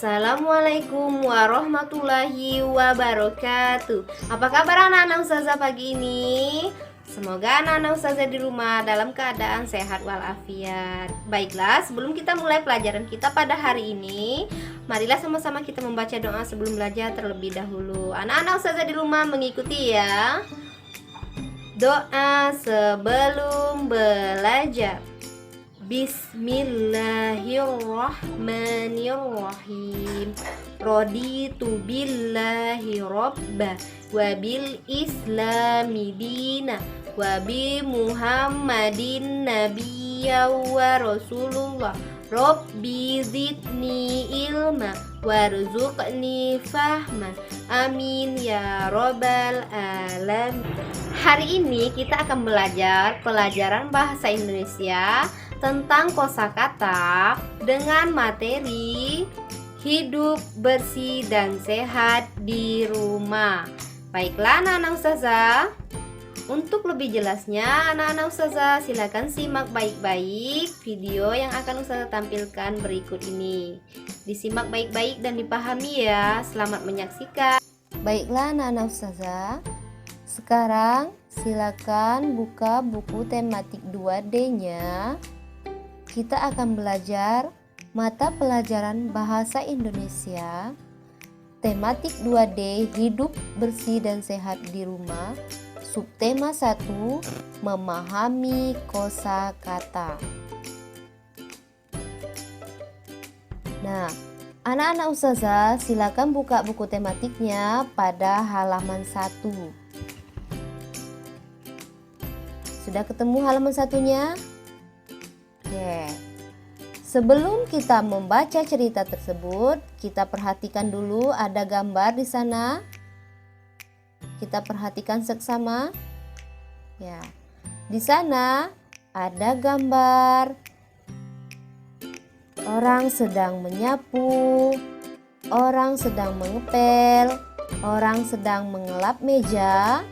Assalamualaikum warahmatullahi wabarakatuh. Apa kabar anak-anak ustazah pagi ini? Semoga anak-anak ustazah di rumah dalam keadaan sehat walafiat. Baiklah, sebelum kita mulai pelajaran kita pada hari ini, marilah sama-sama kita membaca doa sebelum belajar terlebih dahulu. Anak-anak ustazah di rumah mengikuti ya. Doa sebelum belajar. Bismillahirrahmanirrahim. Raditu billahi robba wa bil islami dina wa bi muhammadin nabiyya wa rasulullah. Rabbi zidni ilma warzuqni fahman. Amin ya robbal alamin. Hari ini kita akan belajar pelajaran bahasa Indonesia tentang kosakata dengan materi hidup bersih dan sehat di rumah. Baiklah anak-anak ustazah, untuk lebih jelasnya anak-anak ustazah silakan simak baik-baik video yang akan ustazah tampilkan berikut ini. Disimak baik-baik dan dipahami ya. Selamat menyaksikan. Baiklah anak-anak ustazah, sekarang silakan buka buku tematik 2D-nya. Kita akan belajar mata pelajaran bahasa Indonesia tematik 2D hidup bersih dan sehat di rumah. Subtema 1, memahami kosakata. Nah, anak-anak ustazah silakan buka buku tematiknya pada halaman 1. Sudah ketemu halaman satunya? Oke. Sebelum kita membaca cerita tersebut, kita perhatikan dulu ada gambar di sana. Kita perhatikan seksama. Ya. Di sana ada gambar orang sedang menyapu, orang sedang mengepel, orang sedang mengelap meja,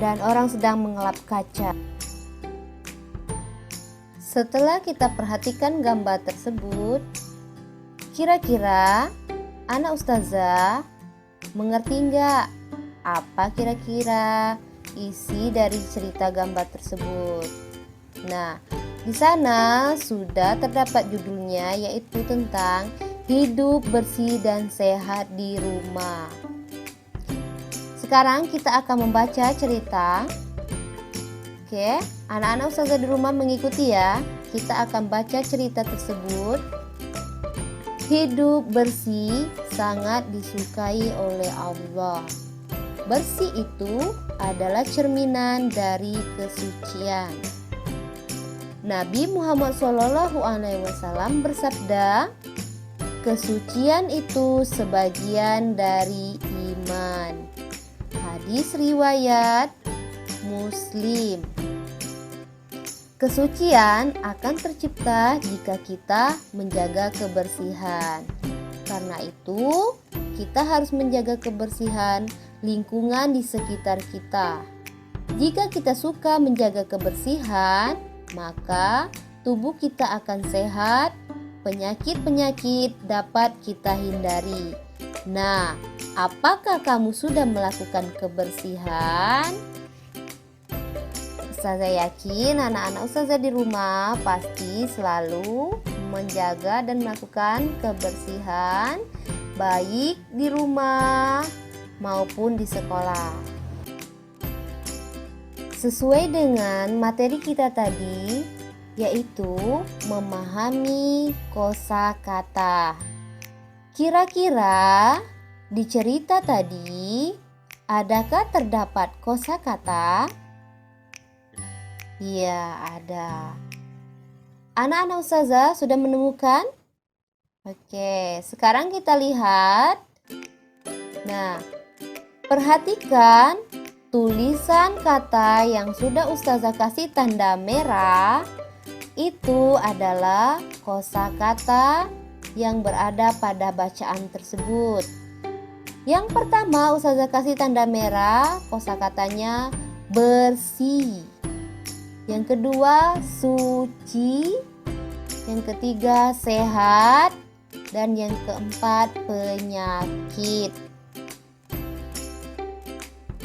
dan orang sedang mengelap kaca. Setelah kita perhatikan gambar tersebut, kira-kira anak ustazah mengerti nggak apa kira-kira isi dari cerita gambar tersebut? Nah, di sana sudah terdapat judulnya, yaitu tentang hidup bersih dan sehat di rumah. Sekarang kita akan membaca cerita. Oke, anak-anak ustazah di rumah mengikuti ya. Kita akan baca cerita tersebut. Hidup bersih sangat disukai oleh Allah. Bersih itu adalah cerminan dari kesucian. Nabi Muhammad SAW bersabda, kesucian itu sebagian dari iman. Hadis riwayat Muslim. Kesucian akan tercipta jika kita menjaga kebersihan. Karena itu, kita harus menjaga kebersihan lingkungan di sekitar kita. Jika kita suka menjaga kebersihan, maka tubuh kita akan sehat, penyakit-penyakit dapat kita hindari. Nah, apakah kamu sudah melakukan kebersihan? Ustazah yakin anak-anak ustazah di rumah pasti selalu menjaga dan melakukan kebersihan baik di rumah maupun di sekolah. Sesuai dengan materi kita tadi, yaitu memahami kosakata. Kira-kira di cerita tadi, adakah terdapat kosakata? Iya, ada. Anak-anak ustazah sudah menemukan? Oke, sekarang kita lihat. Nah, perhatikan tulisan kata yang sudah ustazah kasih tanda merah. Itu adalah kosakata yang berada pada bacaan tersebut. Yang pertama ustazah kasih tanda merah, kosakatanya bersih. Yang kedua suci. Yang ketiga sehat. Dan yang keempat, penyakit.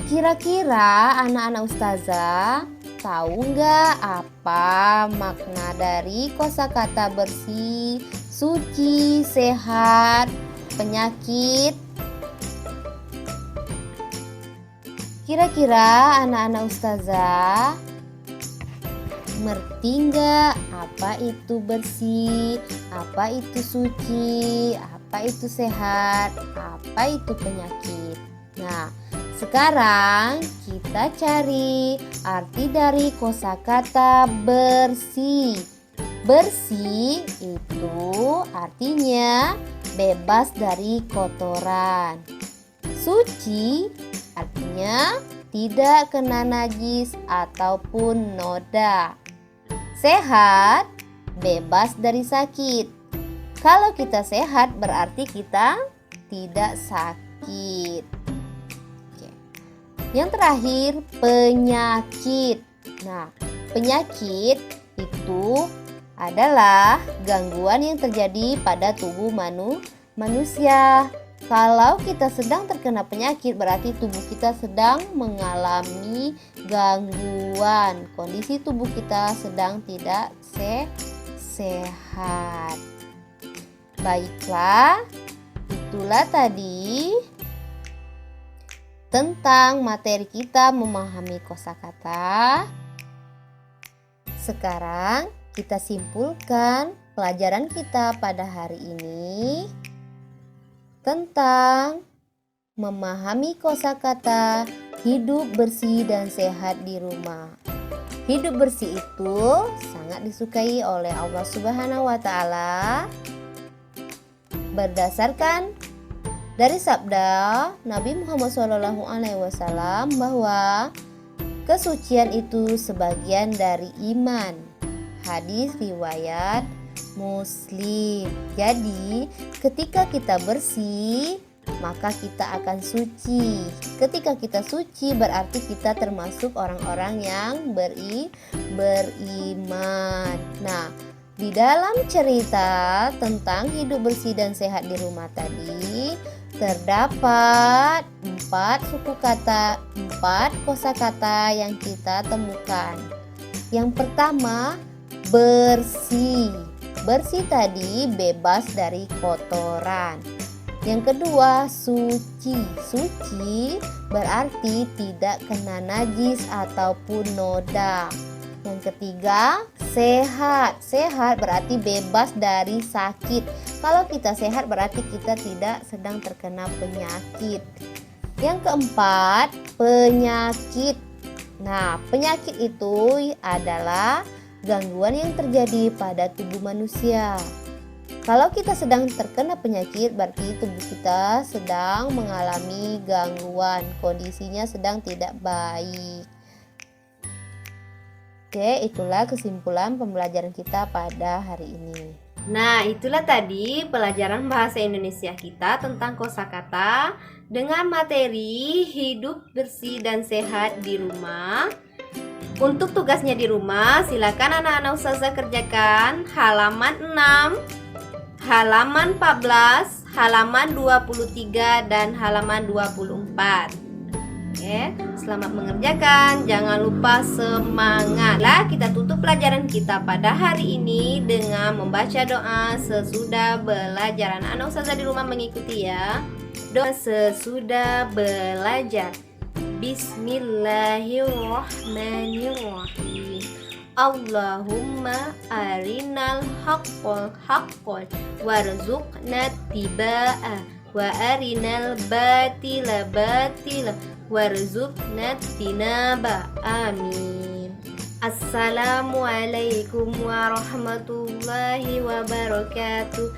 Kira-kira anak-anak ustazah tahu nggak apa makna dari kosakata bersih, suci, sehat, penyakit? Kira-kira anak-anak ustazah ngerti nggak apa itu bersih, apa itu suci, apa itu sehat, apa itu penyakit? Nah, sekarang kita cari arti dari kosakata bersih. Bersih itu artinya bebas dari kotoran. Suci artinya tidak kena najis ataupun noda. Sehat, bebas dari sakit. Kalau kita sehat berarti kita tidak sakit. Yang terakhir, penyakit. Nah, penyakit itu adalah gangguan yang terjadi pada tubuh manusia. Kalau kita sedang terkena penyakit, berarti tubuh kita sedang mengalami gangguan. Kondisi tubuh kita sedang tidak sehat. Baiklah, itulah tadi tentang materi kita memahami kosakata. Sekarang kita simpulkan pelajaran kita pada hari ini tentang memahami kosakata hidup bersih dan sehat di rumah. Hidup bersih itu sangat disukai oleh Allah Subhanahu wa Ta'ala berdasarkan dari sabda Nabi Muhammad SAW bahwa kesucian itu sebagian dari iman. Hadis riwayat Muslim. Jadi ketika kita bersih, maka kita akan suci. Ketika kita suci berarti kita termasuk orang-orang yang beriman. Nah, di dalam cerita tentang hidup bersih dan sehat di rumah tadi terdapat 4 kosakata yang kita temukan. Yang pertama, bersih. Bersih tadi bebas dari kotoran. Yang kedua, suci. Suci berarti tidak kena najis ataupun noda. Yang ketiga, sehat. Sehat berarti bebas dari sakit. Kalau kita sehat berarti kita tidak sedang terkena penyakit. Yang keempat, penyakit. Nah, penyakit itu adalah gangguan yang terjadi pada tubuh manusia. Kalau kita sedang terkena penyakit berarti tubuh kita sedang mengalami gangguan, kondisinya sedang tidak baik. Oke, itulah kesimpulan pembelajaran kita pada hari ini. Nah, itulah tadi pelajaran bahasa Indonesia kita tentang kosakata dengan materi hidup bersih dan sehat di rumah. Untuk tugasnya di rumah, silakan anak-anak ustazah kerjakan halaman 6, halaman 14, halaman 23 dan halaman 24. Oke, selamat mengerjakan. Jangan lupa semangat. Lah, kita tutup pelajaran kita pada hari ini dengan membaca doa sesudah belajar. Anak ustazah di rumah mengikuti ya. Doa sesudah belajar. Bismillahirrahmanirrahim. Allahumma arinal haqqal haqqal warzuqna tibaa wa arinal batila batila warzuqna tinaba. Amin. Assalamualaikum warahmatullahi wabarakatuh.